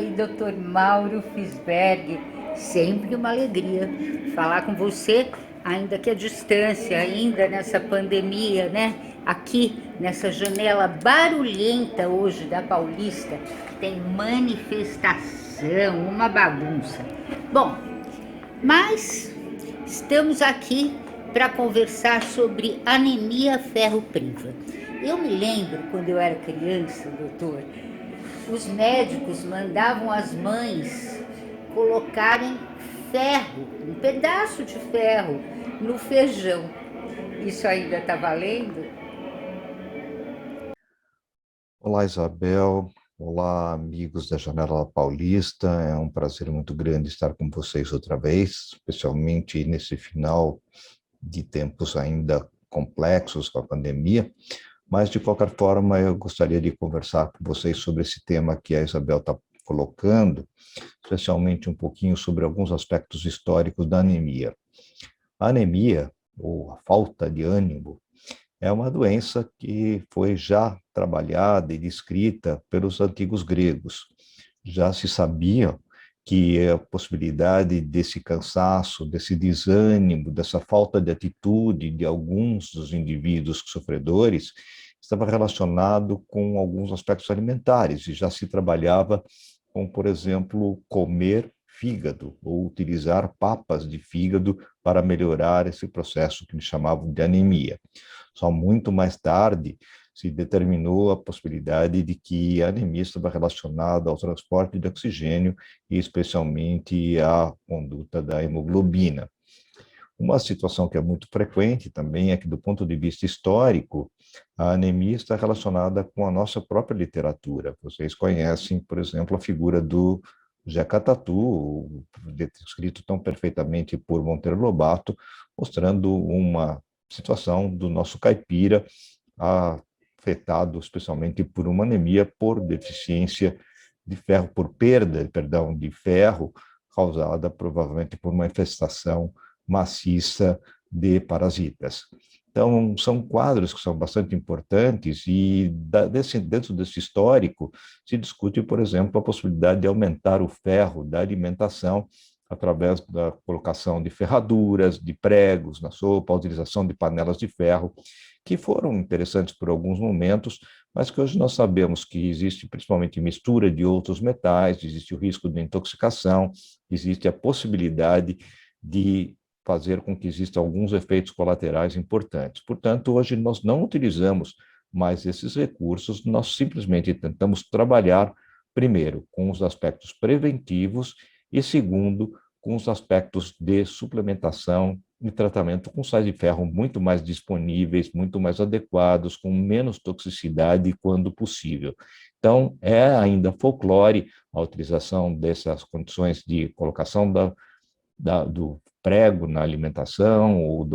Oi, doutor Mauro Fisberg. Sempre uma alegria falar com você, ainda que à distância, ainda nessa pandemia, né? Aqui, nessa janela barulhenta hoje da Paulista, tem manifestação, uma bagunça. Bom, mas estamos aqui para conversar sobre anemia ferropriva. Eu me lembro, quando eu era criança, doutor, os médicos mandavam as mães colocarem ferro, um pedaço de ferro, no feijão. Isso ainda está valendo? Olá, Isabel. Olá, amigos da Janela Paulista. É um prazer muito grande estar com vocês outra vez, especialmente nesse final de tempos ainda complexos com a pandemia. Mas, de qualquer forma, eu gostaria de conversar com vocês sobre esse tema que a Isabel está colocando, especialmente um pouquinho sobre alguns aspectos históricos da anemia. A anemia, ou a falta de ânimo, é uma doença que foi já trabalhada e descrita pelos antigos gregos. Já se sabia que a possibilidade desse cansaço, desse desânimo, dessa falta de atitude de alguns dos indivíduos sofredores estava relacionado com alguns aspectos alimentares e já se trabalhava com, por exemplo, comer fígado ou utilizar papas de fígado para melhorar esse processo que eles chamavam de anemia. Só muito mais tarde se determinou a possibilidade de que a anemia estava relacionada ao transporte de oxigênio e especialmente à conduta da hemoglobina. Uma situação que é muito frequente também é que, do ponto de vista histórico, a anemia está relacionada com a nossa própria literatura. Vocês conhecem, por exemplo, a figura do Jeca Tatu, descrito tão perfeitamente por Monteiro Lobato, mostrando uma situação do nosso caipira afetado especialmente por uma anemia por deficiência de ferro, por perda, perdão, de ferro, causada provavelmente por uma infestação maciça de parasitas. Então, são quadros que são bastante importantes e dentro desse histórico se discute, por exemplo, a possibilidade de aumentar o ferro da alimentação através da colocação de ferraduras, de pregos na sopa, a utilização de panelas de ferro, que foram interessantes por alguns momentos, mas que hoje nós sabemos que existe principalmente mistura de outros metais, existe o risco de intoxicação, existe a possibilidade de fazer com que existam alguns efeitos colaterais importantes. Portanto, hoje nós não utilizamos mais esses recursos, nós simplesmente tentamos trabalhar, primeiro, com os aspectos preventivos e, segundo, com os aspectos de suplementação e tratamento com sais de ferro muito mais disponíveis, muito mais adequados, com menos toxicidade quando possível. Então, é ainda folclore a utilização dessas condições de colocação do prego na alimentação, ou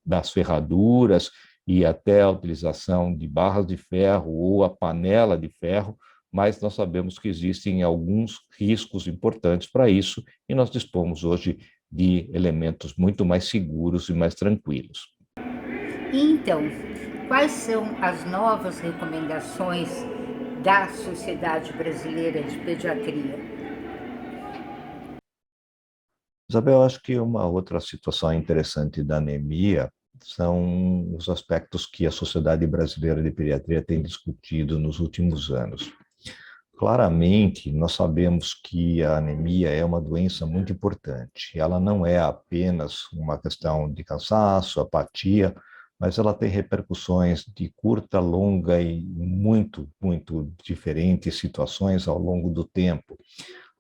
das ferraduras, e até a utilização de barras de ferro ou a panela de ferro, mas nós sabemos que existem alguns riscos importantes para isso, e nós dispomos hoje de elementos muito mais seguros e mais tranquilos. Então, quais são as novas recomendações da Sociedade Brasileira de Pediatria? Isabel, acho que uma outra situação interessante da anemia são os aspectos que a Sociedade Brasileira de Pediatria tem discutido nos últimos anos. Claramente, nós sabemos que a anemia é uma doença muito importante. Ela não é apenas uma questão de cansaço, apatia, mas ela tem repercussões de curta, longa e muito diferentes situações ao longo do tempo.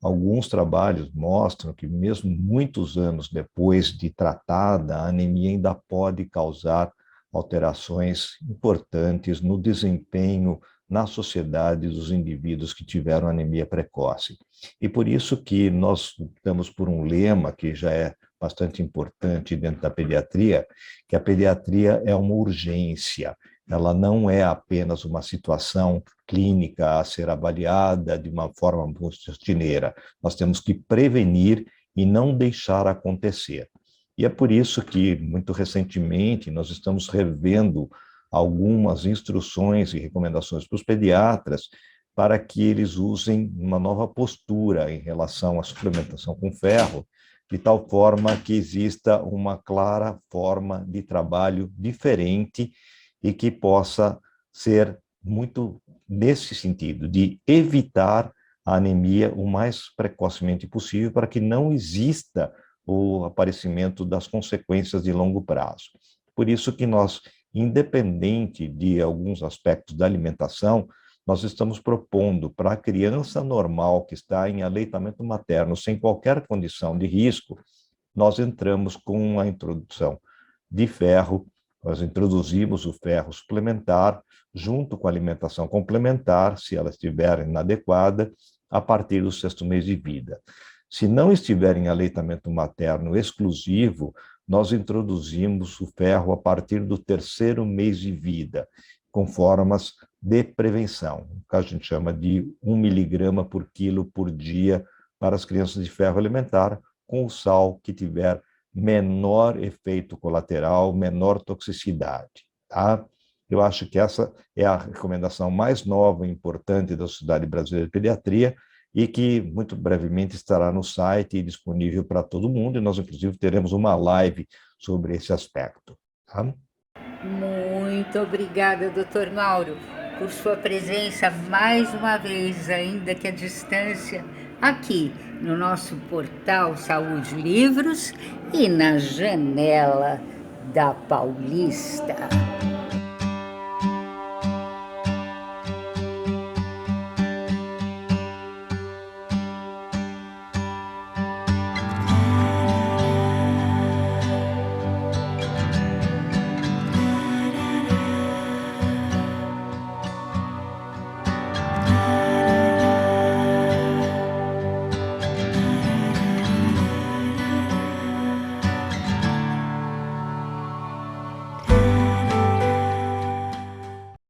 Alguns trabalhos mostram que, mesmo muitos anos depois de tratada, a anemia ainda pode causar alterações importantes no desempenho na sociedade dos indivíduos que tiveram anemia precoce. E por isso que nós estamos por um lema que já é bastante importante dentro da pediatria, que a pediatria é uma urgência. Ela não é apenas uma situação clínica a ser avaliada de uma forma rotineira. Nós temos que prevenir e não deixar acontecer. E é por isso que, muito recentemente, nós estamos revendo algumas instruções e recomendações para os pediatras para que eles usem uma nova postura em relação à suplementação com ferro, de tal forma que exista uma clara forma de trabalho diferente e que possa ser muito nesse sentido, de evitar a anemia o mais precocemente possível para que não exista o aparecimento das consequências de longo prazo. Por isso que nós, independente de alguns aspectos da alimentação, nós estamos propondo para a criança normal que está em aleitamento materno sem qualquer condição de risco, nós entramos com a introdução de ferro, nós introduzimos o ferro suplementar junto com a alimentação complementar, se ela estiver inadequada, a partir do 6º mês de vida. Se não estiver em aleitamento materno exclusivo, nós introduzimos o ferro a partir do 3º mês de vida, com formas de prevenção, que a gente chama de 1 miligrama por quilo por dia para as crianças de ferro alimentar, com o sal que tiver menor efeito colateral, menor toxicidade. Tá? Eu acho que essa é a recomendação mais nova e importante da Sociedade Brasileira de Pediatria e que muito brevemente estará no site e disponível para todo mundo, e nós, inclusive, teremos uma live sobre esse aspecto. Tá? Muito obrigada, doutor Mauro, por sua presença mais uma vez, ainda que à distância, aqui no nosso portal Saúde Livros e na Janela da Paulista.